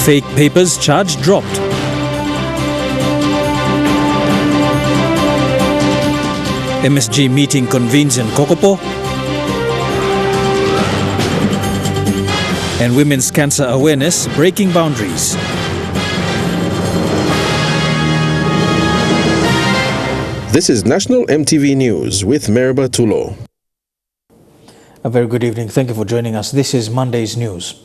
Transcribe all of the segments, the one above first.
Fake papers charge dropped. MSG meeting convenes in Kokopo. And women's cancer awareness breaking boundaries. This is National EMTV News with Meriba Tulo. A very good evening. Thank you for joining us. This is Monday's news.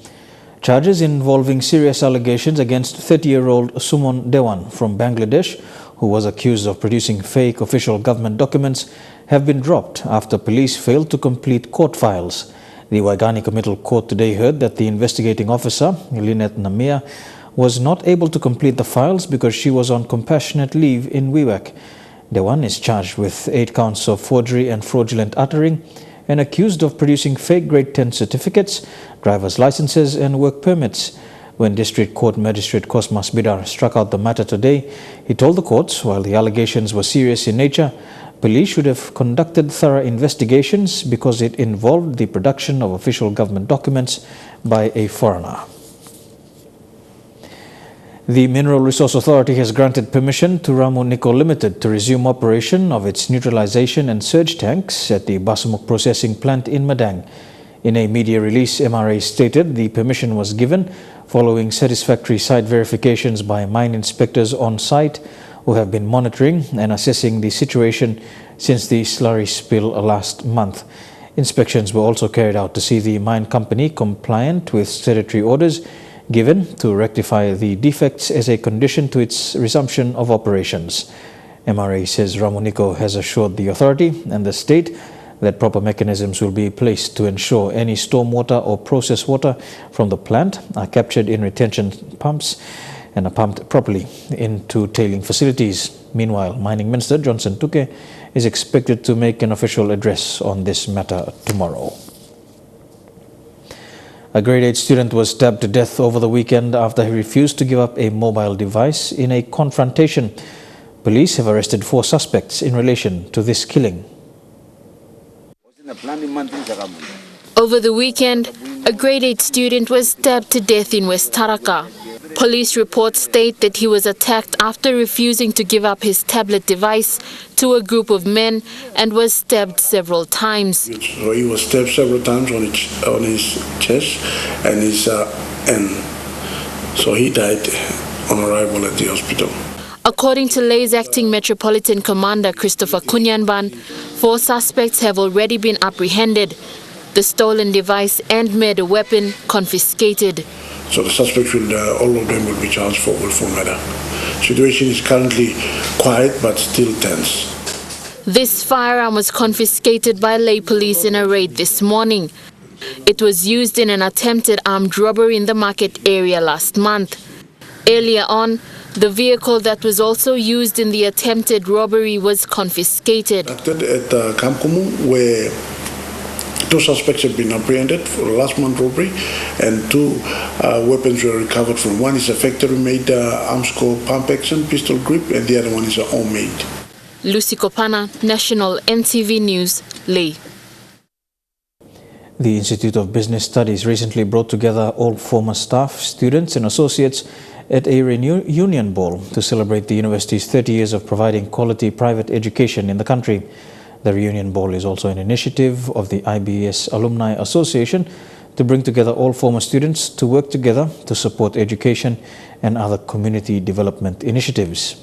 Charges involving serious allegations against 30-year-old Sumon Dewan from Bangladesh, who was accused of producing fake official government documents, have been dropped after police failed to complete court files. The Waigani Committal Court today heard that the investigating officer, Lynette Namia, was not able to complete the files because she was on compassionate leave in Wewak. Dewan is charged with 8 counts of forgery and fraudulent uttering and accused of producing fake grade 10 certificates, driver's licenses and work permits. When District Court Magistrate Cosmas Bidar struck out the matter today, he told the courts while the allegations were serious in nature, police should have conducted thorough investigations because it involved the production of official government documents by a foreigner. The Mineral Resource Authority has granted permission to Ramu Nickel Limited to resume operation of its neutralization and surge tanks at the Basmuk processing plant in Madang. In a media release, MRA stated the permission was given following satisfactory site verifications by mine inspectors on site who have been monitoring and assessing the situation since the slurry spill last month. Inspections were also carried out to see the mine company compliant with statutory orders given to rectify the defects as a condition to its resumption of operations. MRA says Ramunico has assured the authority and the state that proper mechanisms will be placed to ensure any stormwater or process water from the plant are captured in retention pumps and are pumped properly into tailing facilities. Meanwhile, Mining Minister Johnson Tuke is expected to make an official address on this matter tomorrow. A grade 8 student was stabbed to death over the weekend after he refused to give up a mobile device in a confrontation. Police have arrested 4 suspects in relation to this killing. Over the weekend, a grade 8 student was stabbed to death in West Taraka. Police reports state that he was attacked after refusing to give up his tablet device to a group of men and was stabbed several times. So he was stabbed several times on his chest and his end. So he died on arrival at the hospital. According to Lay's acting Metropolitan Commander Christopher Kunyanban, 4 suspects have already been apprehended. The stolen device and murder weapon confiscated. So the suspects all of them will be charged for willful murder. Situation is currently quiet but still tense. This firearm was confiscated by Lay police in a raid this morning. It was used in an attempted armed robbery in the market area last month. Earlier on, the vehicle that was also used in the attempted robbery was confiscated. At Kamkumu, where 2 suspects have been apprehended for last month robbery and 2 weapons were recovered from. One is a factory-made arms called pump action pistol grip and the other one is a homemade. Lucy Kopana, National EMTV News, Lay. The Institute of Business Studies recently brought together all former staff, students and associates at a reunion ball to celebrate the university's 30 years of providing quality private education in the country. The reunion ball is also an initiative of the IBS Alumni Association to bring together all former students to work together to support education and other community development initiatives.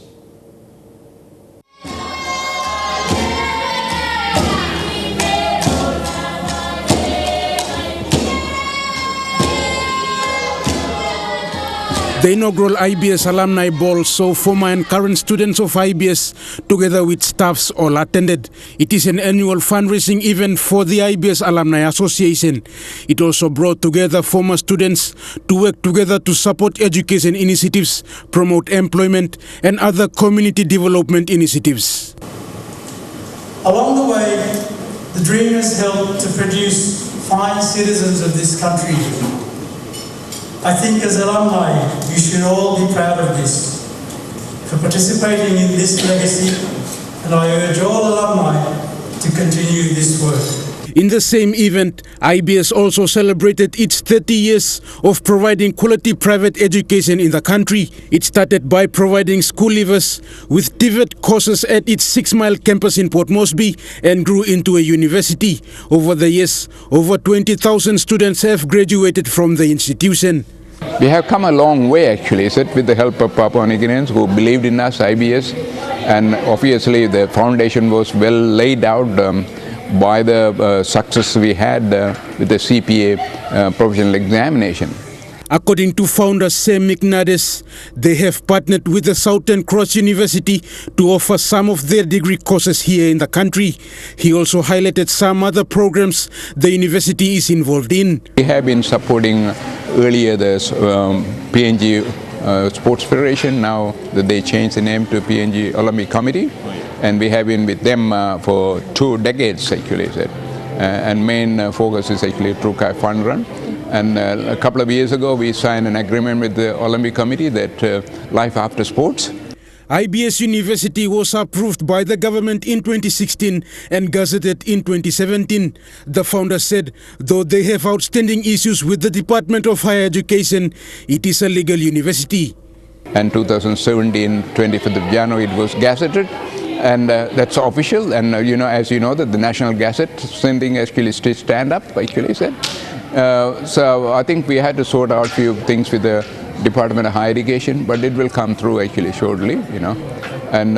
The inaugural IBS Alumni Ball saw former and current students of IBS together with staffs all attended. It is an annual fundraising event for the IBS Alumni Association. It also brought together former students to work together to support education initiatives, promote employment and other community development initiatives. Along the way, the dream has helped to produce fine citizens of this country. I think as alumni, you should all be proud of this, for participating in this legacy, and I urge all alumni to continue this work. In the same event, IBS also celebrated its 30 years of providing quality private education in the country. It started by providing school leavers with TVET courses at its 6 Mile campus in Port Moresby and grew into a university. Over the years, over 20,000 students have graduated from the institution. We have come a long way actually, with the help of Papua New Guineans who believed in us, IBS, and obviously the foundation was well laid out by the success we had with the CPA professional examination. According to founder Sam McNades, they have partnered with the Southern Cross University to offer some of their degree courses here in the country. He also highlighted some other programs the university is involved in. We have been supporting earlier the PNG Sports Federation, now that they changed the name to PNG Olympic Committee, and we have been with them for 2 decades actually. And main focus is actually Trukai Fund Run. And a couple of years ago, we signed an agreement with the Olympic Committee that life after sports. IBS University was approved by the government in 2016 and gazetted in 2017. The founder said, though they have outstanding issues with the Department of Higher Education, it is a legal university. And 2017, 25th of January, it was gazetted. And that's official. And as you know, that the National Gazette, same thing actually stand up, actually said. So I think we had to sort out a few things with the Department of Higher Education, but it will come through actually shortly, And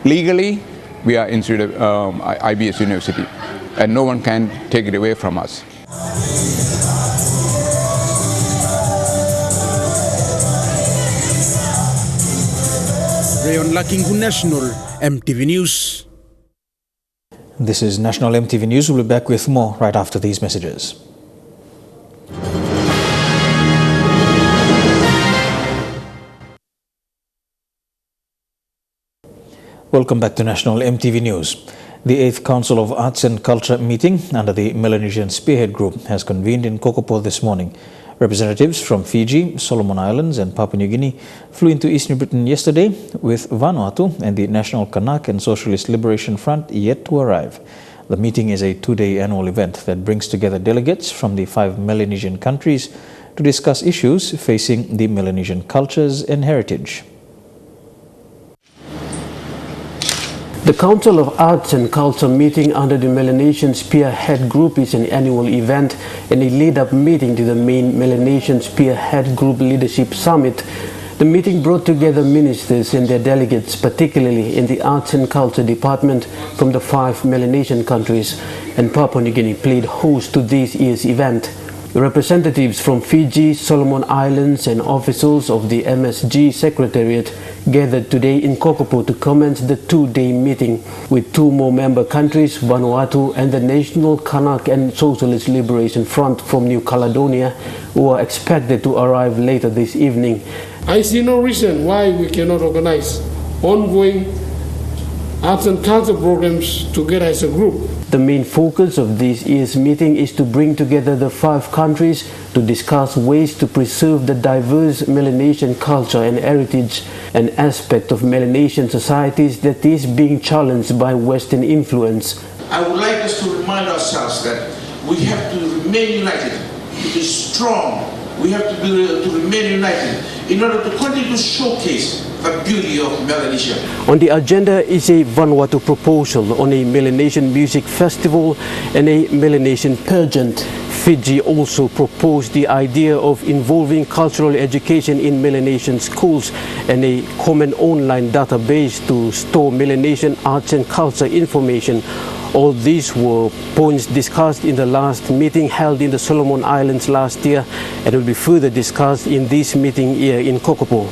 legally, we are institute of IBS University, and no one can take it away from us. Rayon Lakingu, National MTV News. This is National MTV News. We'll be back with more right after these messages. Welcome back to National MTV News. The 8th Council of Arts and Culture meeting under the Melanesian Spearhead Group has convened in Kokopo this morning. Representatives from Fiji, Solomon Islands and Papua New Guinea flew into East New Britain yesterday, with Vanuatu and the National Kanak and Socialist Liberation Front yet to arrive. The meeting is a 2-day annual event that brings together delegates from the 5 Melanesian countries to discuss issues facing the Melanesian cultures and heritage. The Council of Arts and Culture meeting under the Melanesian Spearhead Group is an annual event and a lead-up meeting to the main Melanesian Spearhead Group Leadership Summit. The meeting brought together ministers and their delegates, particularly in the Arts and Culture Department from the 5 Melanesian countries, and Papua New Guinea played host to this year's event. Representatives from Fiji, Solomon Islands and officials of the MSG Secretariat gathered today in Kokopo to commence the 2-day meeting, with 2 more member countries, Vanuatu and the National Kanak and Socialist Liberation Front from New Caledonia, who are expected to arrive later this evening. I see no reason why we cannot organize ongoing arts and culture programs together as a group. The main focus of this year's meeting is to bring together the 5 countries to discuss ways to preserve the diverse Melanesian culture and heritage, an aspect of Melanesian societies that is being challenged by Western influence. I would like us to remind ourselves that we have to remain united, to be strong. We have to remain united in order to continue to showcase the beauty of Melanesia. On the agenda is a Vanuatu proposal on a Melanesian music festival and a Melanesian pageant. Fiji also proposed the idea of involving cultural education in Melanesian schools and a common online database to store Melanesian arts and culture information. All these were points discussed in the last meeting held in the Solomon Islands last year and will be further discussed in this meeting here in Kokopo.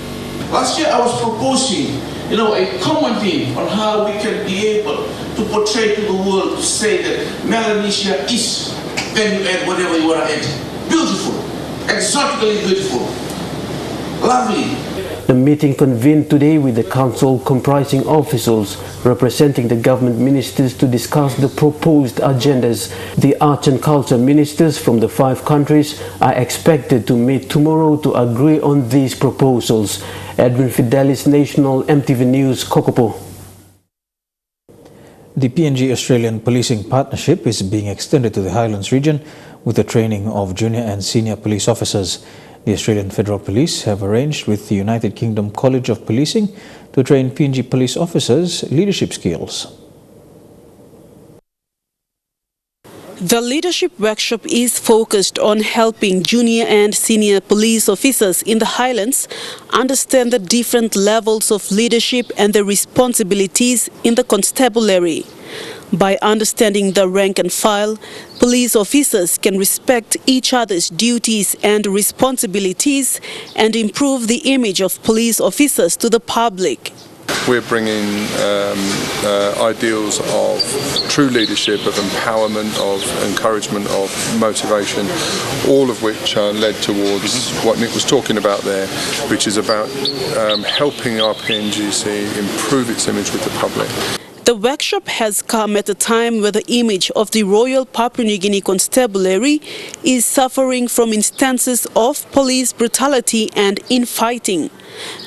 Last year I was proposing, a common theme on how we can be able to portray to the world, to say that Melanesia is, when you add whatever you want to add, beautiful, exotically beautiful, lovely. The meeting convened today with the council comprising officials representing the government ministers to discuss the proposed agendas. The arts and culture ministers from the 5 countries are expected to meet tomorrow to agree on these proposals. Edwin Fidelis, National MTV News, Kokopo. The PNG-Australian Policing Partnership is being extended to the Highlands region with the training of junior and senior police officers. The Australian Federal Police have arranged with the United Kingdom College of Policing to train PNG police officers leadership skills. The leadership workshop is focused on helping junior and senior police officers in the Highlands understand the different levels of leadership and the responsibilities in the constabulary. By understanding the rank and file, police officers can respect each other's duties and responsibilities and improve the image of police officers to the public. We're bringing ideals of true leadership, of empowerment, of encouragement, of motivation, all of which are led towards what Nick was talking about there, which is about helping our PNGC improve its image with the public. The workshop has come at a time where the image of the Royal Papua New Guinea Constabulary is suffering from instances of police brutality and infighting.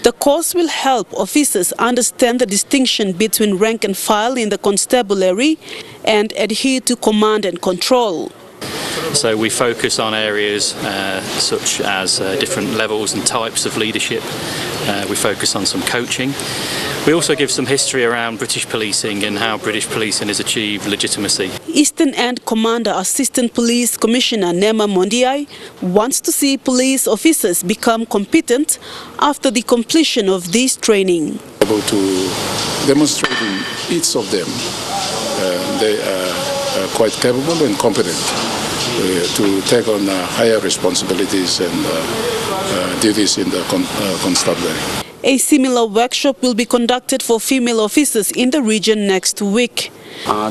The course will help officers understand the distinction between rank and file in the constabulary and adhere to command and control. So we focus on areas such as different levels and types of leadership. We focus on some coaching. We also give some history around British policing and how British policing has achieved legitimacy. Eastern End Commander Assistant Police Commissioner Nema Mondiai wants to see police officers become competent after the completion of this training. Able to demonstrate in each of them they are quite capable and competent to take on higher responsibilities and duties in the constabulary. A similar workshop will be conducted for female officers in the region next week.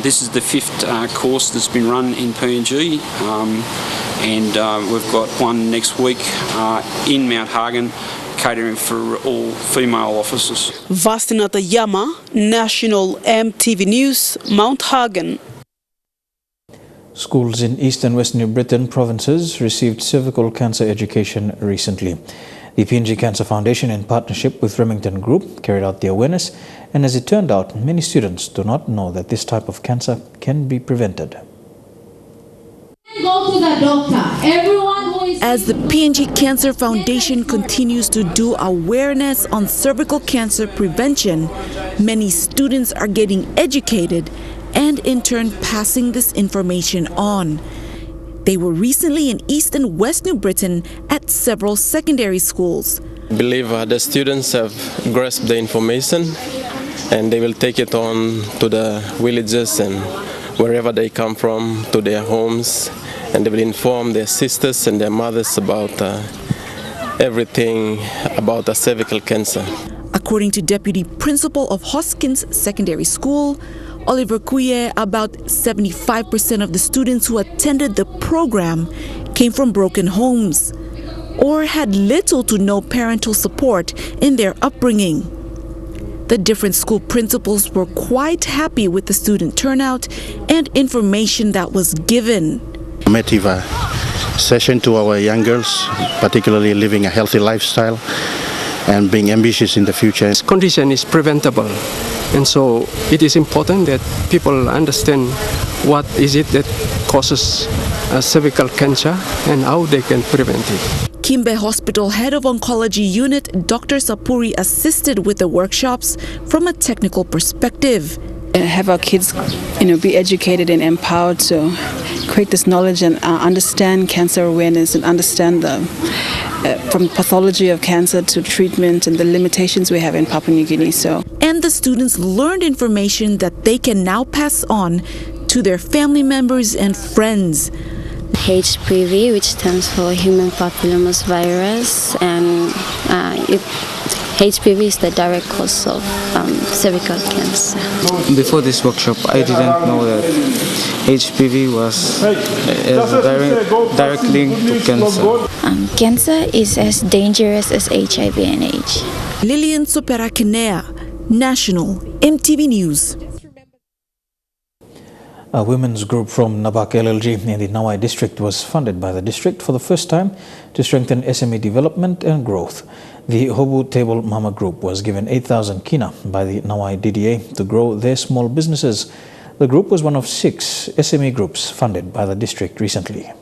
This is the fifth course that's been run in PNG, and we've got one next week in Mount Hagen, catering for all female officers. Vastinata Yama, National EMTV News, Mount Hagen. Schools in East and West New Britain provinces received cervical cancer education recently. The PNG Cancer Foundation, in partnership with Remington Group, carried out the awareness, and as it turned out, many students do not know that this type of cancer can be prevented. Go to the doctor. Everyone who is... As the PNG Cancer Foundation continues to do awareness on cervical cancer prevention, many students are getting educated and in turn passing this information on. They were recently in East and West New Britain at several secondary schools. I believe the students have grasped the information and they will take it on to the villages and wherever they come from, to their homes, and they will inform their sisters and their mothers about everything about the cervical cancer. According to Deputy Principal of Hoskins Secondary School, Oliver Kuye, about 75% of the students who attended the program came from broken homes or had little to no parental support in their upbringing. The different school principals were quite happy with the student turnout and information that was given. Formative session to our young girls, particularly living a healthy lifestyle and being ambitious in the future. This condition is preventable. And so it is important that people understand what is it that causes cervical cancer and how they can prevent it. Kimbe Hospital Head of Oncology Unit, Dr. Sapuri, assisted with the workshops from a technical perspective. Have our kids, be educated and empowered to create this knowledge and understand cancer awareness and understand from pathology of cancer to treatment and the limitations we have in Papua New Guinea. And the students learned information that they can now pass on to their family members and friends. HPV, which stands for human papillomavirus virus, and HPV is the direct cause of cervical cancer. Before this workshop, I didn't know that HPV was a direct link to cancer. Cancer is as dangerous as HIV and AIDS. Lilian Soperakinea, National EMTV News. A women's group from Nabak LLG in the Nawai district was funded by the district for the first time to strengthen SME development and growth. The Hobu Table Mama Group was given 8,000 kina by the Nawai DDA to grow their small businesses. The group was one of 6 SME groups funded by the district recently.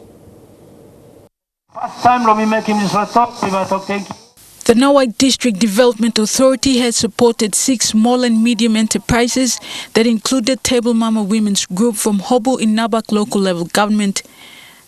The Nawai District Development Authority has supported 6 small and medium enterprises that included Table Mama Women's Group from Hobo in Nabak local level government.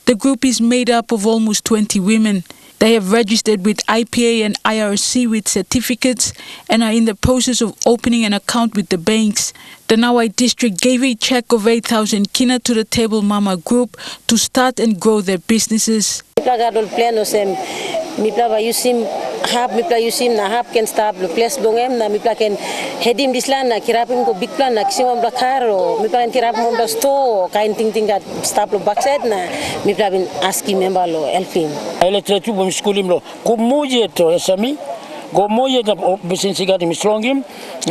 The group is made up of almost 20 women. They have registered with IPA and IRC with certificates and are in the process of opening an account with the banks. The Nawai District gave a check of 8,000 kina to the Table Mama Group to start and grow their businesses. Mipla yusim hab mipla yusim na hab ken stab lo place bongem na mipla ken hedim dislan na kirapim ko big plan na kisimam la karo mipla ken kirap mom la sto kain ting gat stab lo baksed na mipla bin aski member lo elfin ele tretu bom skulim lo kumuje to sami gomoye da business gat mi strongim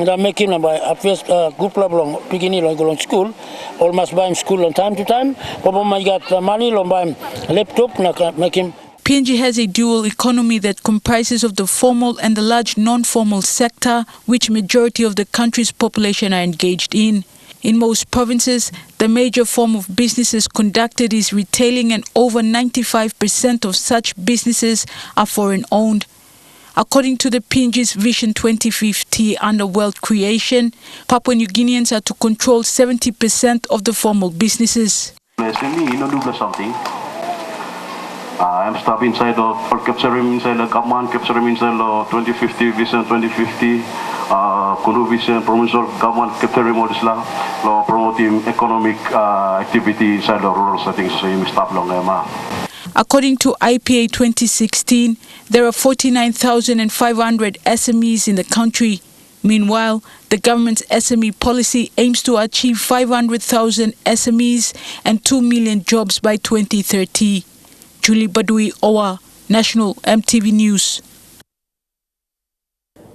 da making na by affairs group lo long beginning lo go school almost by school on time to time bobo my got money lo by laptop na making. PNG has a dual economy that comprises of the formal and the large non-formal sector, which majority of the country's population are engaged in. In most provinces, the major form of businesses conducted is retailing, and over 95% of such businesses are foreign-owned. According to the PNG's Vision 2050 under wealth creation, Papua New Guineans are to control 70% of the formal businesses. I'm staff inside of capturing inside the government, capturing inside the 2050 Vision 2050, Kunu Vision, provincial government capturing all this law, promoting economic activity inside the rural settings. So you stop long According to IPA 2016, there are 49,500 SMEs in the country. Meanwhile, the government's SME policy aims to achieve 500,000 SMEs and 2 million jobs by 2030. Julie Badui Owa, National EMTV News.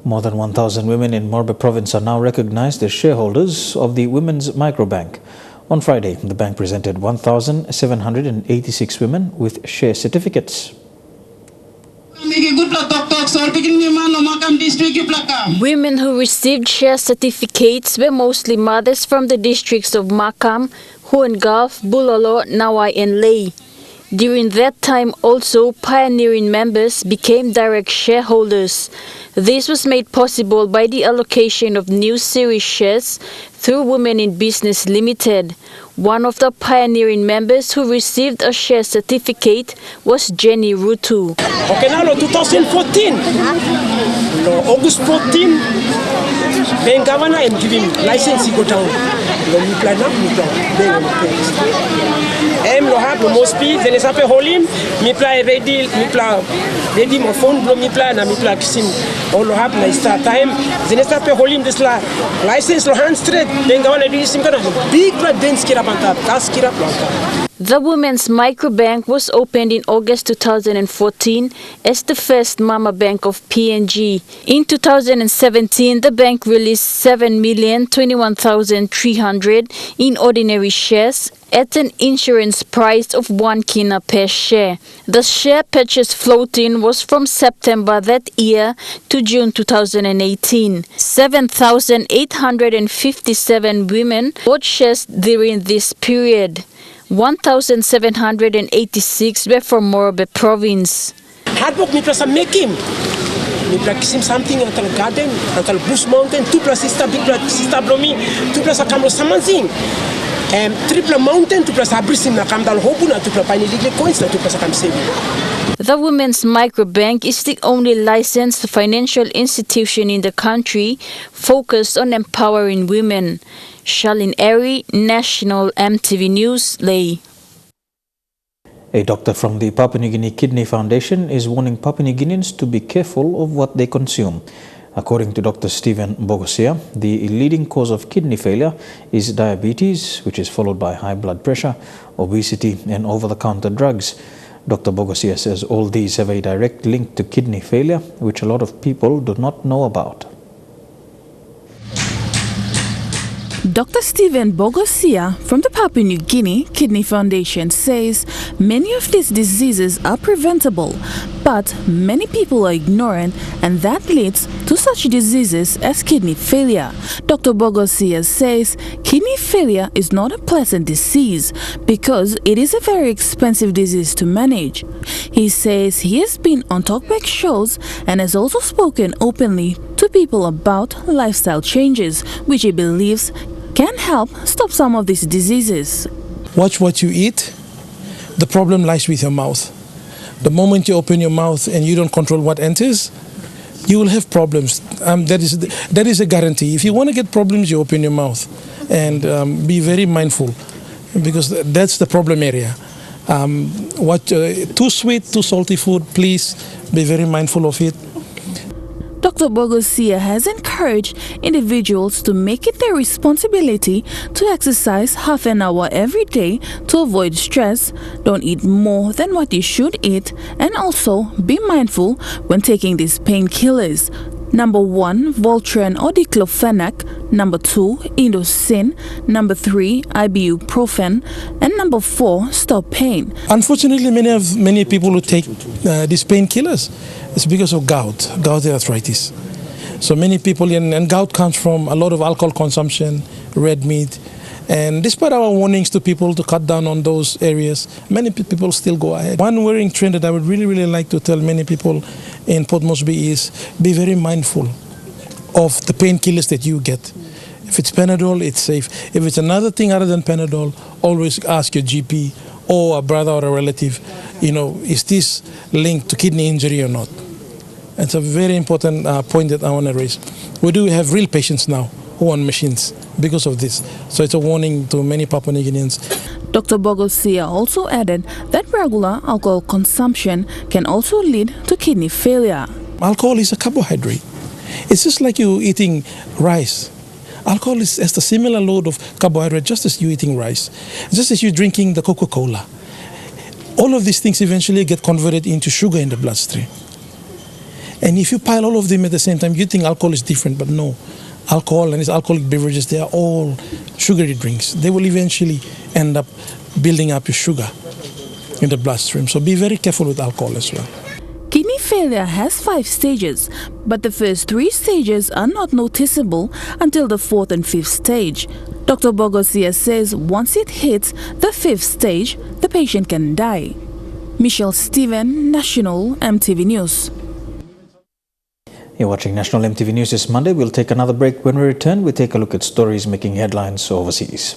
More than 1,000 women in Morbe province are now recognized as shareholders of the Women's Microbank. On Friday, the bank presented 1,786 women with share certificates. Women who received share certificates were mostly mothers from the districts of Makam, Huangaf, Bulolo, Nawai and Lei. During that time also, pioneering members became direct shareholders. This was made possible by the allocation of new series shares through Women in Business Limited. One of the pioneering members who received a share certificate was Jenny Rutu. Okay, now 2014, August 14, the governor and giving license to go down. Lo have more speed, then it's up a holim, me play ready my phone, me play na me play sim. All lo have na start time, then it's up a holim this la license lo hand straight, then go on and sim kana big blood dance kira banta, tas kira banta. The Women's Microbank was opened in August 2014 as the first Mama Bank of PNG. In 2017, the bank released 7,021,300 in ordinary shares at an insurance price of 1 kina per share. The share purchase floating was from September that year to June 2018. 7,857 women bought shares during this period. 1,786 were from Morbe province. Hard work, me plus make him. Me plus something until garden, until Bush Mountain, 2 plus sister, big plus sister Blomi, 2 plus a camera something. Triple mountain, 2 plus abrisim na camdal hobuna, 2 plus piny legal coins, 2 plus a cam saving. The Women's Microbank is the only licensed financial institution in the country focused on empowering women. Charlene Airy, National EMTV News, Lei. A doctor from the Papua New Guinea Kidney Foundation is warning Papua New Guineans to be careful of what they consume. According to Dr. Stephen Bogosia, the leading cause of kidney failure is diabetes, which is followed by high blood pressure, obesity and over-the-counter drugs. Dr. Bogosia says all these have a direct link to kidney failure, which a lot of people do not know about. Dr. Stephen Bogosia from the Papua New Guinea Kidney Foundation says many of these diseases are preventable, but many people are ignorant, and that leads to such diseases as kidney failure. Dr. Bogosia says kidney failure is not a pleasant disease because it is a very expensive disease to manage. He says he has been on talkback shows and has also spoken openly to people about lifestyle changes, which he believes can help stop some of these diseases. Watch what you eat. The problem lies with your mouth. The moment you open your mouth and you don't control what enters, you will have problems. That is a guarantee. If you want to get problems, you open your mouth. And be very mindful, because that's the problem area. Too sweet, too salty food, please be very mindful of it. Dr. Bogosia has encouraged individuals to make it their responsibility to exercise half an hour every day to avoid stress, don't eat more than what you should eat, and also be mindful when taking these painkillers. Number 1, Voltaren or diclofenac. Number 2, Indocin. Number 3, ibuprofen. And number 4, stop pain. Unfortunately, many people who take these painkillers, it's because of gout arthritis. So many people, and gout comes from a lot of alcohol consumption, red meat. And despite our warnings to people to cut down on those areas, many people still go ahead. One worrying trend that I would really like to tell many people in Port Moresby is be very mindful of the painkillers that you get. If it's Panadol, it's safe. If it's another thing other than Panadol, always ask your GP or a brother or a relative, is this linked to kidney injury or not? It's a very important point that I want to raise. We do have real patients now who are on machines because of this. So it's a warning to many Papua New Guineans. Dr. Bogosia also added that regular alcohol consumption can also lead to kidney failure. Alcohol is a carbohydrate. It's just like you eating rice. Alcohol has a similar load of carbohydrate just as you eating rice, just as you drinking the Coca-Cola. All of these things eventually get converted into sugar in the bloodstream. And if you pile all of them at the same time, you think alcohol is different, but no. Alcohol and its alcoholic beverages, they are all sugary drinks. They will eventually end up building up your sugar in the bloodstream. So be very careful with alcohol as well. Kidney failure has 5 stages, but the first 3 stages are not noticeable until the 4th and 5th stage. Dr. Bogosia says once it hits the 5th stage, the patient can die. Michelle Steven, National EMTV News. You're watching National EMTV News this Monday. We'll take another break. When we return, we take a look at stories making headlines overseas.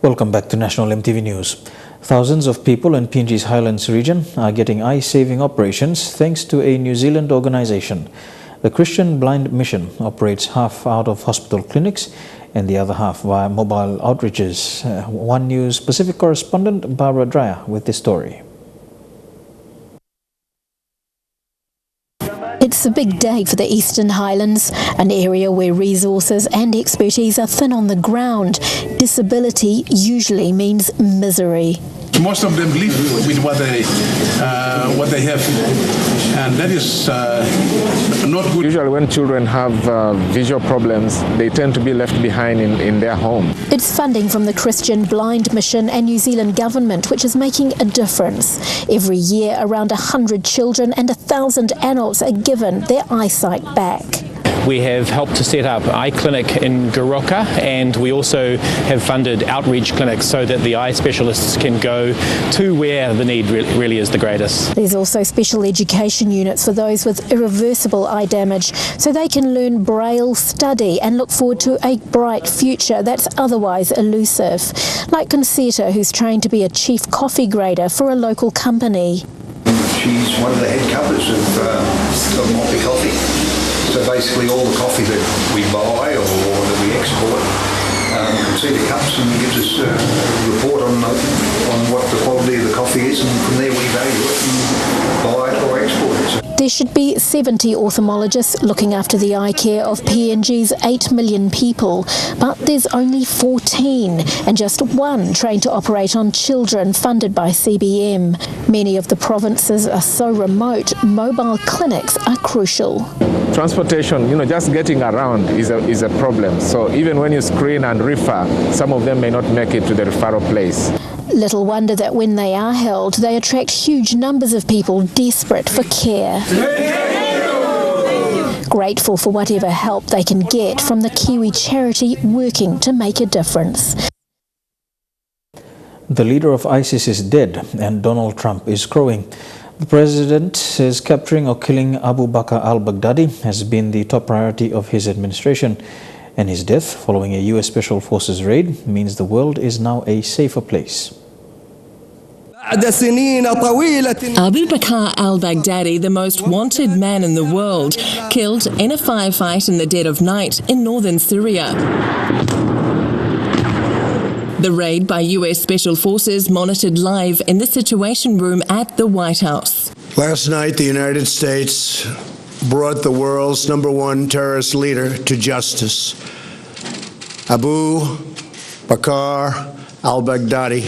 Welcome back to National EMTV News. Thousands of people in PNG's Highlands region are getting eye-saving operations thanks to a New Zealand organization. The Christian Blind Mission operates half out of hospital clinics and the other half via mobile outreaches. One News Pacific correspondent Barbara Dreyer with this story. It's a big day for the Eastern Highlands, an area where resources and expertise are thin on the ground. Disability usually means misery. Most of them live with what they have, and that is not good. Usually when children have visual problems, they tend to be left behind in their home. It's funding from the Christian Blind Mission and New Zealand government which is making a difference. Every year around 100 children and 1,000 adults are given their eyesight back. We have helped to set up eye clinic in Goroka, and we also have funded outreach clinics so that the eye specialists can go to where the need really is the greatest. There's also special education units for those with irreversible eye damage so they can learn Braille, study and look forward to a bright future that's otherwise elusive. Like Concetta, who's trained to be a chief coffee grader for a local company. She's one of the head cuppers of Motley Coffee. So basically all the coffee that we buy or that we export, Concetta cups and gives us a report on what the quality of the coffee is, and from there we value it and buy it or export it. There should be 70 ophthalmologists looking after the eye care of PNG's 8 million people, but there's only 14 and just one trained to operate on children funded by CBM. Many of the provinces are so remote, mobile clinics are crucial. Transportation, just getting around is a problem. So even when you screen and refer, some of them may not make it to the referral place. Little wonder that when they are held, they attract huge numbers of people desperate for care. Grateful for whatever help they can get from the Kiwi charity working to make a difference. The leader of ISIS is dead and Donald Trump is crowing. The president says capturing or killing Abu Bakr al-Baghdadi has been the top priority of his administration. And his death, following a US Special Forces raid, means the world is now a safer place. Abu Bakr al-Baghdadi, the most wanted man in the world, killed in a firefight in the dead of night in northern Syria. The raid by US Special Forces monitored live in the Situation Room at the White House. Last night, the United States brought the world's #1 terrorist leader to justice. Abu Bakr al-Baghdadi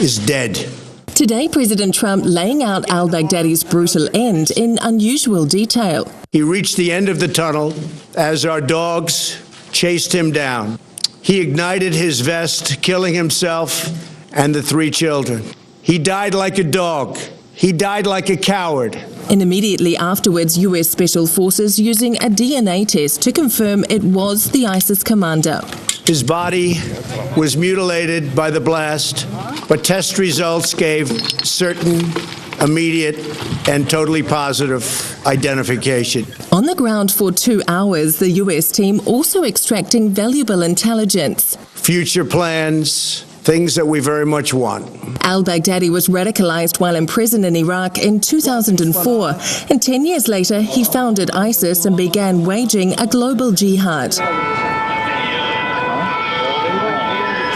is dead. Today, President Trump laying out al-Baghdadi's brutal end in unusual detail. He reached the end of the tunnel as our dogs chased him down. He ignited his vest, killing himself and the 3 children. He died like a dog. He died like a coward. And immediately afterwards, US Special Forces using a DNA test to confirm it was the ISIS commander. His body was mutilated by the blast, but test results gave certain, immediate, and totally positive identification. On the ground for 2 hours, the US team also extracting valuable intelligence. Future plans, things that we very much want. Al-Baghdadi was radicalized while in prison in Iraq in 2004, and 10 years later he founded ISIS and began waging a global jihad.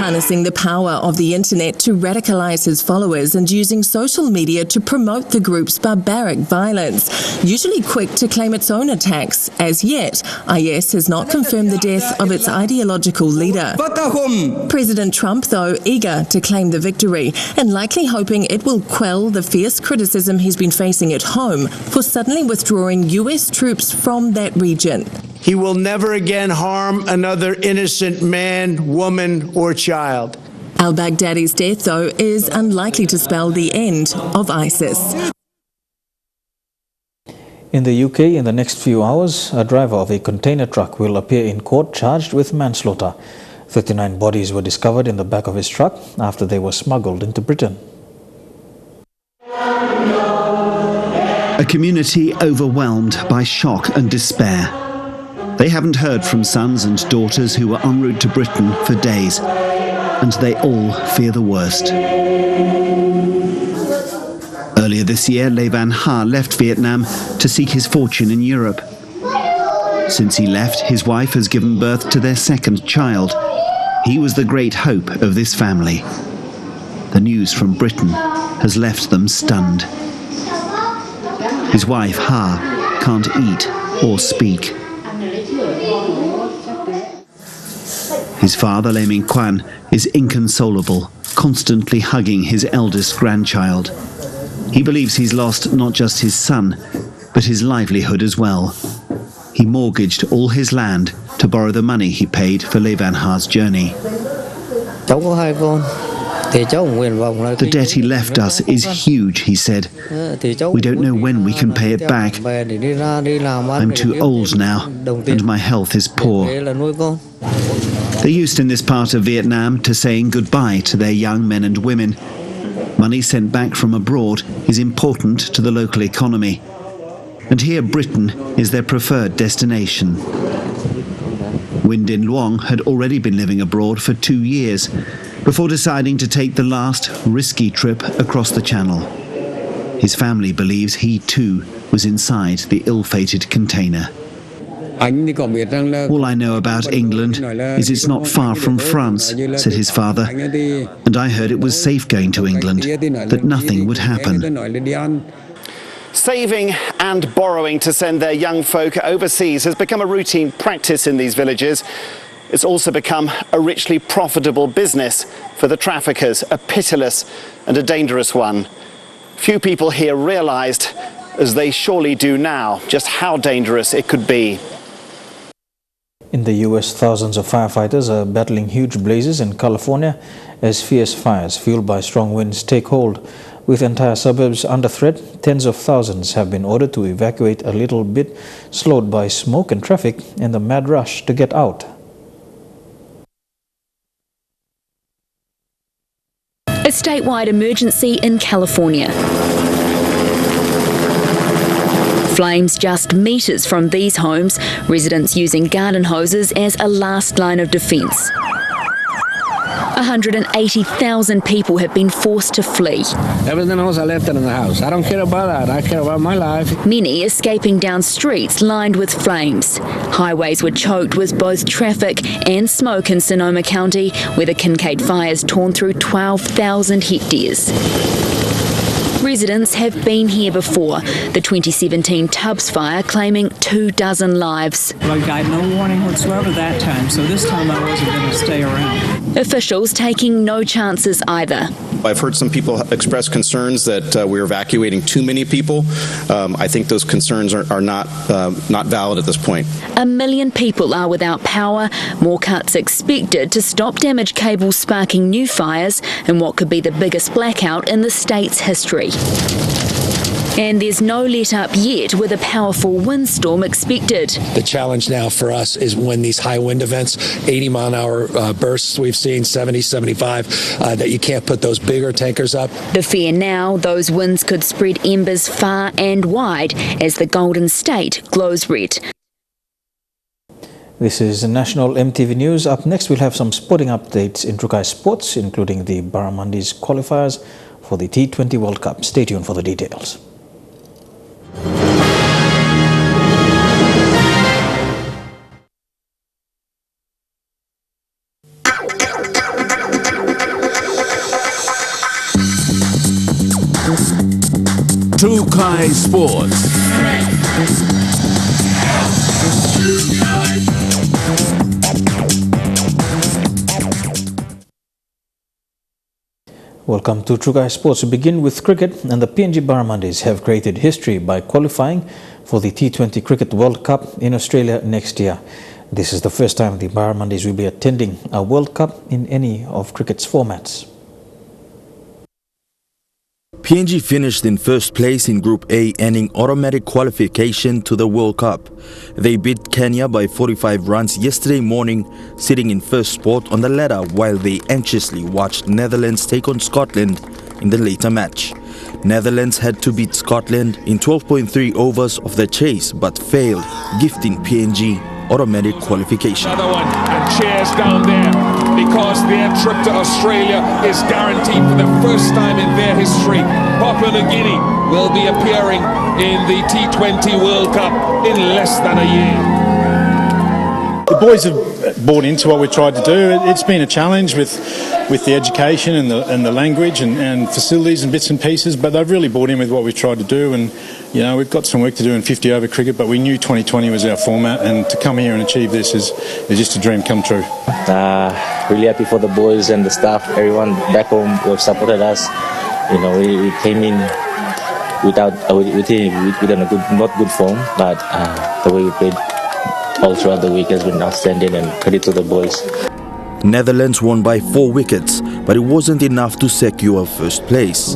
Harnessing the power of the internet to radicalize his followers and using social media to promote the group's barbaric violence, usually quick to claim its own attacks. As yet, IS has not confirmed the death of its ideological leader. President Trump, though, eager to claim the victory and likely hoping it will quell the fierce criticism he's been facing at home for suddenly withdrawing US troops from that region. He will never again harm another innocent man, woman, or child. Al-Baghdadi's death, though, is unlikely to spell the end of ISIS. In the UK, in the next few hours, a driver of a container truck will appear in court charged with manslaughter. 39 bodies were discovered in the back of his truck after they were smuggled into Britain. A community overwhelmed by shock and despair. They haven't heard from sons and daughters who were en route to Britain for days, and they all fear the worst. Earlier this year, Le Van Ha left Vietnam to seek his fortune in Europe. Since he left, his wife has given birth to their 2nd child. He was the great hope of this family. The news from Britain has left them stunned. His wife, Ha, can't eat or speak. His father, Le Minh Quan, is inconsolable, constantly hugging his eldest grandchild. He believes he's lost not just his son, but his livelihood as well. He mortgaged all his land to borrow the money he paid for Le Van Ha's journey. The debt he left us is huge, he said. We don't know when we can pay it back. I'm too old now, and my health is poor. They're used in this part of Vietnam to saying goodbye to their young men and women. Money sent back from abroad is important to the local economy. And here Britain is their preferred destination. Nguyen Dinh Luong had already been living abroad for 2 years before deciding to take the last risky trip across the Channel. His family believes he too was inside the ill-fated container. All I know about England is it's not far from France, said his father, and I heard it was safe going to England, that nothing would happen. Saving and borrowing to send their young folk overseas has become a routine practice in these villages. It's also become a richly profitable business for the traffickers, a pitiless and a dangerous one. Few people here realised, as they surely do now, just how dangerous it could be. In the US, thousands of firefighters are battling huge blazes in California as fierce fires fueled by strong winds take hold. With entire suburbs under threat, tens of thousands have been ordered to evacuate a little bit, slowed by smoke and traffic and the mad rush to get out. A statewide emergency in California. Flames just metres from these homes, residents using garden hoses as a last line of defence. 180,000 people have been forced to flee. Everything else I left it in the house. I don't care about that. I care about my life. Many escaping down streets lined with flames. Highways were choked with both traffic and smoke in Sonoma County, where the Kincaid fires torn through 12,000 hectares. Residents have been here before. The 2017 Tubbs fire claiming 24 lives. I got no warning whatsoever that time, so this time I wasn't going to stay around. Officials taking no chances either. I've heard some people express concerns that we're evacuating too many people. I think those concerns are not valid at this point. 1 million people are without power, more cuts expected to stop damaged cables sparking new fires in what could be the biggest blackout in the state's history. And there's no let-up yet, with a powerful windstorm expected. The challenge now for us is when these high wind events, 80-mile-an-hour bursts we've seen, 70, 75, that you can't put those bigger tankers up. The fear now, those winds could spread embers far and wide as the Golden State glows red. This is National EMTV News. Up next, we'll have some sporting updates in Trukai Sports, including the Barramundis qualifiers for the T20 World Cup. Stay tuned for the details. Trukai Sports. Welcome to Trukai Sports. We begin with cricket, and the PNG Barramundis have created history by qualifying for the T20 Cricket World Cup in Australia next year. This is the first time the Barramundis will be attending a World Cup in any of cricket's formats. PNG finished in first place in Group A, earning automatic qualification to the World Cup. They beat Kenya by 45 runs yesterday morning, sitting in first spot on the ladder while they anxiously watched Netherlands take on Scotland in the later match. Netherlands had to beat Scotland in 12.3 overs of the chase but failed, gifting PNG automatic qualification. Another one, and cheers down there, because their trip to Australia is guaranteed for the first time in their history. Papua New Guinea will be appearing in the T20 World Cup in less than a year. The boys have bought into what we tried to do. It's been a challenge with the education and the language and facilities and bits and pieces, but they've really bought in with what we tried to do. And you know, we've got some work to do in 50 over cricket, but we knew 2020 was our format, and to come here and achieve this is just a dream come true. Really happy for the boys and the staff, everyone back home who have supported us. You know, we came in within a not good form, but the way we played all throughout the week has been outstanding, and credit to the boys. Netherlands won by 4 wickets, but it wasn't enough to secure first place.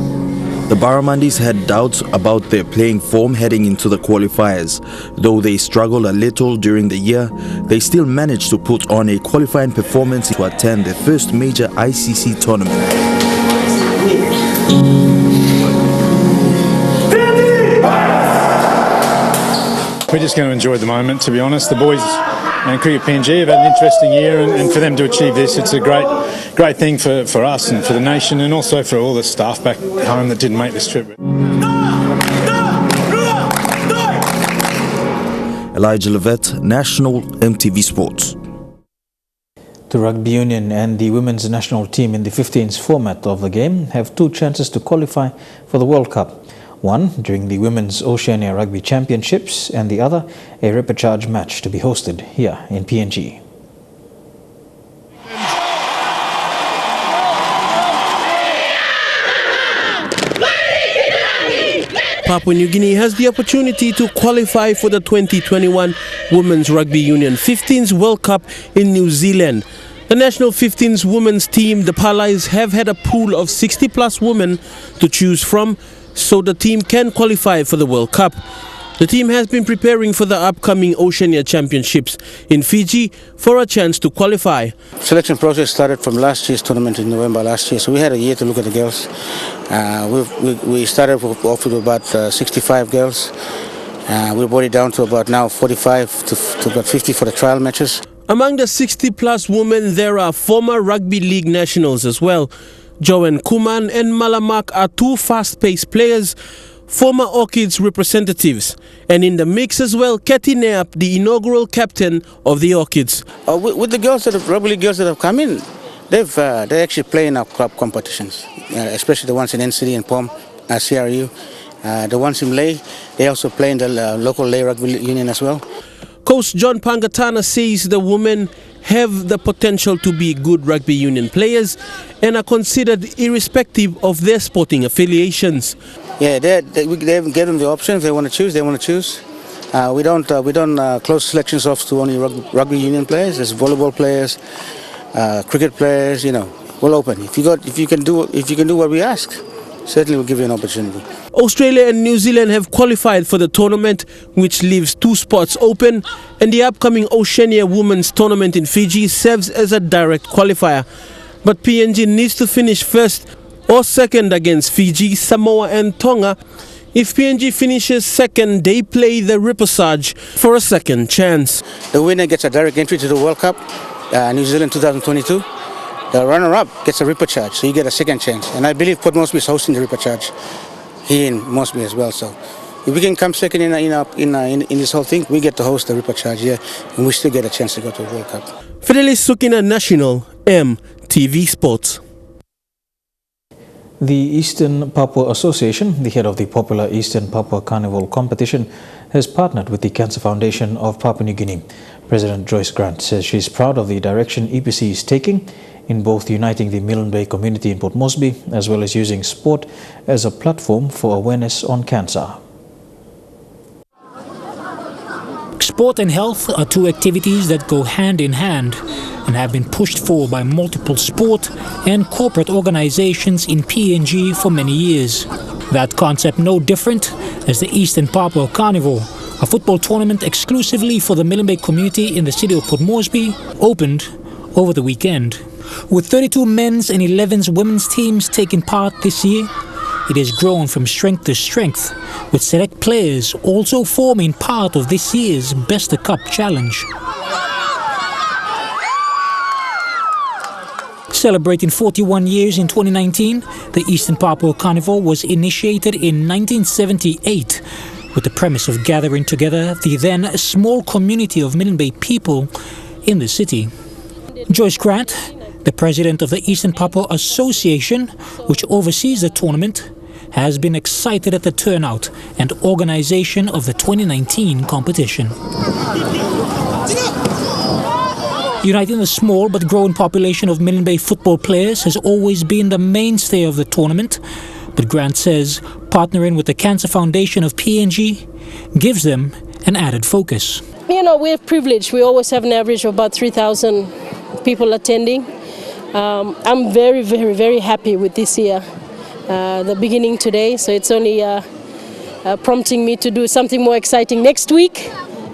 The Barramundis had doubts about their playing form heading into the qualifiers. Though they struggled a little during the year, they still managed to put on a qualifying performance to attend their first major ICC tournament. We're just going to enjoy the moment, to be honest. The boys and Cricket PNG have had an interesting year, and for them to achieve this, it's a great thing for us and for the nation, and also for all the staff back home that didn't make this trip. Elijah Levet, National EMTV Sports. The rugby union and the women's national team in the 15s format of the game have 2 chances to qualify for the World Cup. one during the Women's Oceania Rugby Championships and the other a repechage match to be hosted here in PNG. Papua New Guinea has the opportunity to qualify for the 2021 Women's Rugby Union 15s World Cup in New Zealand. The national 15s women's team, the Palais, have had a pool of 60-plus women to choose from, so the team can qualify for the World Cup. The team has been preparing for the upcoming Oceania Championships in Fiji for a chance to qualify. Selection process started from last year's tournament in November last year, so we had a year to look at the girls. We started off with about 65 girls. We brought it down to about now 45 to about 50 for the trial matches. Among the 60-plus women, there are former rugby league nationals as well. Joanne Kuman and Malamak are two fast-paced players, former Orchids representatives, and in the mix as well, Kathy Neap, the inaugural captain of the Orchids. With the girls, rugby league girls that have come in, they actually play in our club competitions, especially the ones in NCD and POM, CRU. The ones in Ley, they also play in the local Ley Rugby Union as well. Coach John Pangatana says the women have the potential to be good rugby union players and are considered irrespective of their sporting affiliations. Yeah, we give them the option. If they want to choose, they want to choose. We don't close selections off to only rugby union players. There's volleyball players, cricket players. We're open. If you can do what we ask, certainly we'll give you an opportunity. Australia and New Zealand have qualified for the tournament, which leaves 2 spots open, and the upcoming Oceania Women's Tournament in Fiji serves as a direct qualifier. But PNG needs to finish first or second against Fiji, Samoa and Tonga. If PNG finishes second, they play the repechage for a second chance. The winner gets a direct entry to the World Cup, New Zealand 2022. The runner-up gets a repechage, so you get a second chance. And I believe Port Moresby is hosting the repechage here in Moresby as well. So if we can come second in this whole thing, we get to host the repechage here, and we still get a chance to go to the World Cup. Fidelis Sukina, National, EMTV Sports. The Eastern Papua Association, the head of the popular Eastern Papua Carnival competition, has partnered with the Cancer Foundation of Papua New Guinea. President Joyce Grant says she is proud of the direction EPC is taking in both uniting the Milne Bay community in Port Moresby as well as using sport as a platform for awareness on cancer. Sport and health are two activities that go hand in hand and have been pushed for by multiple sport and corporate organizations in PNG for many years. That concept no different as the Eastern Papua Carnival, a football tournament exclusively for the Milne Bay community in the city of Port Moresby, opened over the weekend. With 32 men's and 11 women's teams taking part this year, it has grown from strength to strength, with select players also forming part of this year's Best of Cup challenge. Celebrating 41 years in 2019, the Eastern Papua Carnival was initiated in 1978 with the premise of gathering together the then small community of Milne Bay people in the city. Joyce Grant, the president of the Eastern Papua Association, which oversees the tournament, has been excited at the turnout and organization of the 2019 competition. Uniting the small but growing population of Milne Bay football players has always been the mainstay of the tournament, but Grant says partnering with the Cancer Foundation of PNG gives them an added focus. We're privileged. We always have an average of about 3,000 people attending. I'm very, very, very happy with this year, the beginning today, so it's only prompting me to do something more exciting next week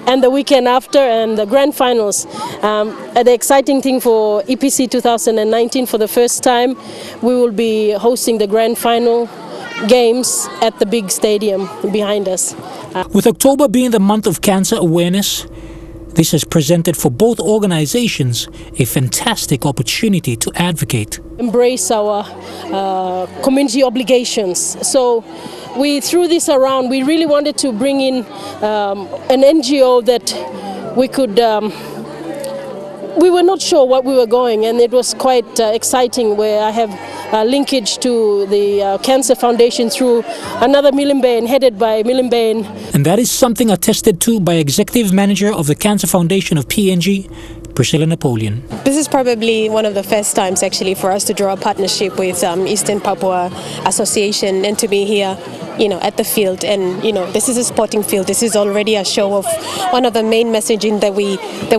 and the weekend after and the grand finals. The exciting thing for EPC 2019, for the first time, we will be hosting the grand final games at the big stadium behind us. With October being the month of cancer awareness, this has presented for both organizations a fantastic opportunity to advocate. Embrace our community obligations. So we threw this around. We really wanted to bring in an NGO that we could, we were not sure what we were going, and it was quite exciting, where I have linkage to the Cancer Foundation through another Milimbayan headed by Milimbayan. And that is something attested to by Executive Manager of the Cancer Foundation of PNG, Priscilla Napoleon. This is probably one of the first times actually for us to draw a partnership with Eastern Papua Association and to be here, at the field. And this is a sporting field. This is already a show of one of the main messaging that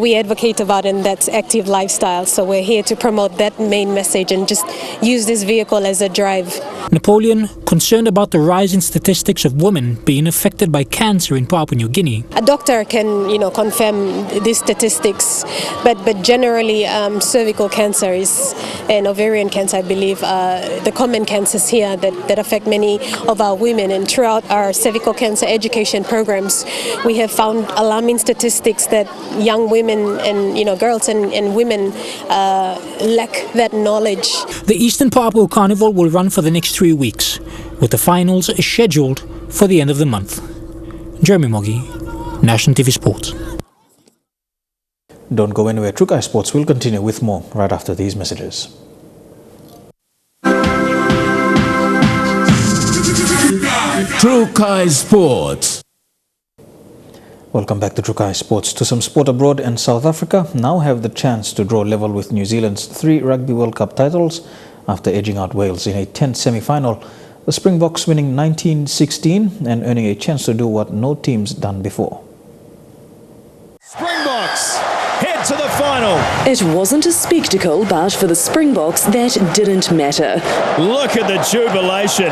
we advocate about, and that's active lifestyle. So we're here to promote that main message and just use this vehicle as a drive. Napoleon, concerned about the rising statistics of women being affected by cancer in Papua New Guinea. A doctor can, confirm these statistics, but generally cervical cancer and ovarian cancer, I believe, the common cancers here that affect many of our women. And throughout our cervical cancer education programs, we have found alarming statistics that young women and girls and women lack that knowledge. The Eastern Papua Carnival will run for the next 3 weeks, with the finals scheduled for the end of the month. Jeremy Moggy, National TV Sports. Don't go anywhere. Trukai Sports will continue with more right after these messages. Trukai Sports. Welcome back to Trukai Sports. To some sport abroad, and South Africa now have the chance to draw level with New Zealand's 3 Rugby World Cup titles after edging out Wales in a 10th semi-final. The Springboks winning 19-16 and earning a chance to do what no team's done before. Springboks head to the final. It wasn't a spectacle, but for the Springboks that didn't matter. Look at the jubilation.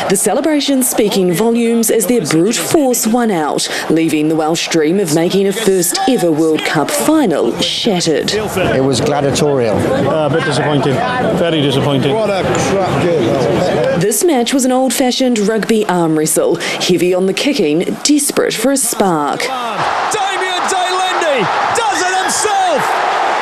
The celebration speaking volumes as their brute force won out, leaving the Welsh dream of making a first ever World Cup final shattered. It was gladiatorial. A bit disappointing, very disappointing. What a crap game. This match was an old-fashioned rugby arm wrestle, heavy on the kicking, desperate for a spark. Does it himself!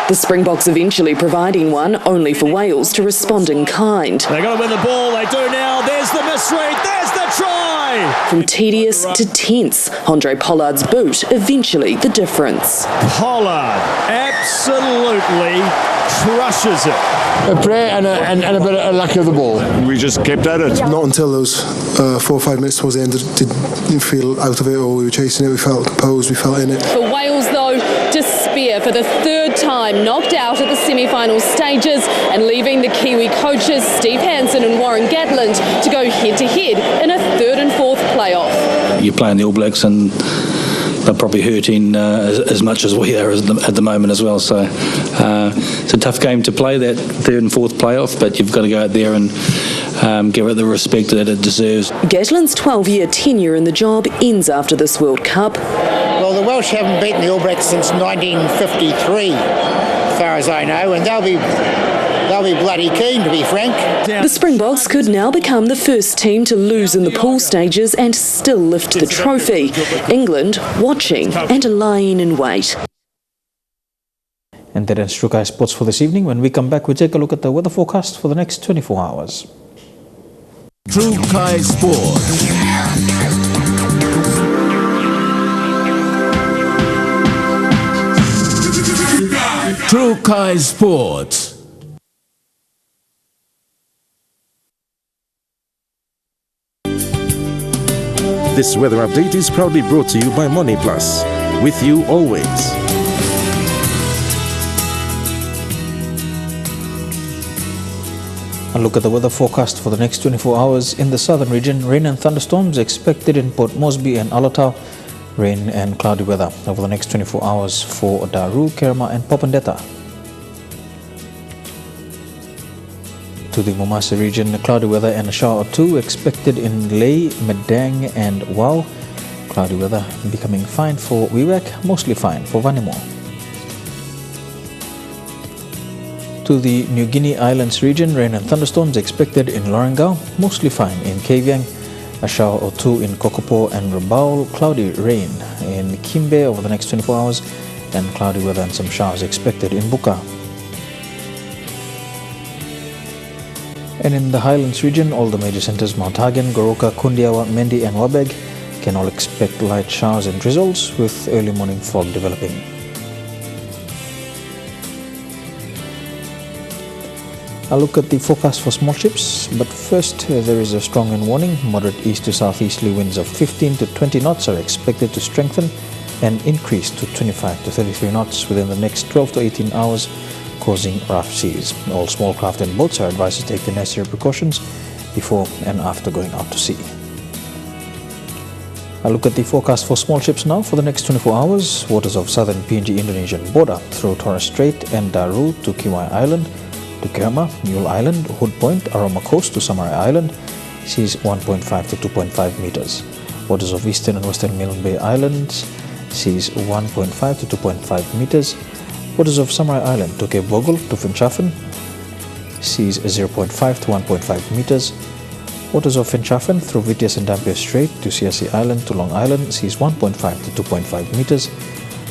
The Springboks eventually providing one, only for Wales to respond in kind. They got to win the ball, they do now. There's the misread, there's the try! From tedious to tense, Andre Pollard's boot eventually the difference. Pollard absolutely crushes it. A prayer and a bit of luck of the ball. We just kept at it. Not until those 4 or 5 minutes towards the end did you feel out of it, or we were chasing it. We felt composed, we felt in it. For Wales, though, despair for the 3rd time, knocked out at the semi-final stages and leaving the Kiwi coaches Steve Hansen and Warren Gatland to go head-to-head in a 3rd and 4th playoff. You're playing the All Blacks and they're probably hurting as much as we are at the moment as well. So it's a tough game to play, that 3rd and 4th playoff, but you've got to go out there and give it the respect that it deserves. Gatland's 12-year tenure in the job ends after this World Cup. Well, the Welsh haven't beaten the All Blacks since 1953, as far as I know, and they'll be bloody keen, to be frank. The Springboks could now become the first team to lose in the pool stages and still lift the trophy. England watching and lying in wait. And that ends Trukai Sports for this evening. When we come back, we take a look at the weather forecast for the next 24 hours. Trukai Sports. Trukai Sports. This weather update is proudly brought to you by Money Plus. With you always. A look at the weather forecast for the next 24 hours. In the southern region, rain and thunderstorms expected in Port Moresby and Alatau. Rain and cloudy weather over the next 24 hours for Daru, Kerma and Popondetta. To the Momasa region, cloudy weather and a shower or two expected in Lae, Madang and Wau. Cloudy weather becoming fine for Wewak, mostly fine for Vanimo. To the New Guinea Islands region, rain and thunderstorms expected in Lorengau, mostly fine in Kavieng. A shower or two in Kokopo and Rabaul, cloudy rain in Kimbe over the next 24 hours, and cloudy weather and some showers expected in Buka. And in the Highlands region, all the major centres, Mount Hagen, Goroka, Kundiawa, Mendi and Wabeg, can all expect light showers and drizzles with early morning fog developing. I'll look at the forecast for small ships, but first there is a strong wind warning. Moderate east to southeasterly winds of 15 to 20 knots are expected to strengthen and increase to 25 to 33 knots within the next 12 to 18 hours, causing rough seas. All small craft and boats are advised to take the necessary precautions before and after going out to sea. I'll look at the forecast for small ships now. For the next 24 hours, waters of southern PNG Indonesian border through Torres Strait and Daru to Kiwai Island, to Kerma, Mule Island, Hood Point, Aroma Coast to Samarai Island, seas 1.5 to 2.5 meters. Waters of eastern and western Milne Bay Islands, seas 1.5 to 2.5 meters. Waters of Samarai Island to Cape Vogel to Finchafen, seas 0.5 to 1.5 meters. Waters of Finchafen through Vitias and Dampier Strait to Siasi Island to Long Island, seas 1.5 to 2.5 meters.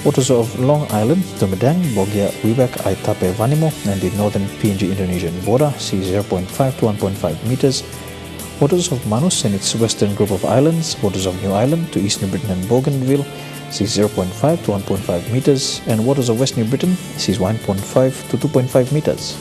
Waters of Long Island to Medang, Bogia, Wibak, Aitape, Vanimo and the northern PNG Indonesian border, seas 0.5 to 1.5 meters. Waters of Manus and its western group of islands, waters of New Island to East New Britain and Bougainville, seas 0.5 to 1.5 meters, and waters of West New Britain, seas 1.5 to 2.5 meters.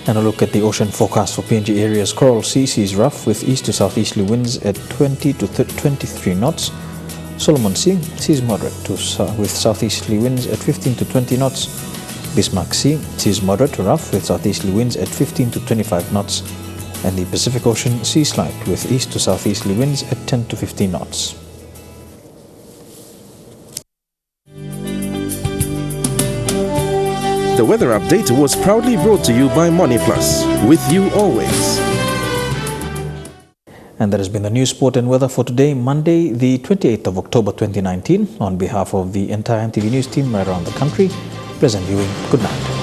And a look at the ocean forecast for PNG areas. Coral Sea sees rough with east to southeasterly winds at 20 to 23 knots. Solomon Sea sees moderate with southeasterly winds at 15 to 20 knots. Bismarck Sea sees moderate to rough with southeasterly winds at 15 to 25 knots. And the Pacific Ocean sees light with east to southeasterly winds at 10 to 15 knots. The weather update was proudly brought to you by Money Plus, with you always. And that has been the news, sport and weather for today, Monday, the 28th of October 2019. On behalf of the entire EMTV News team right around the country, pleasant viewing. Good night.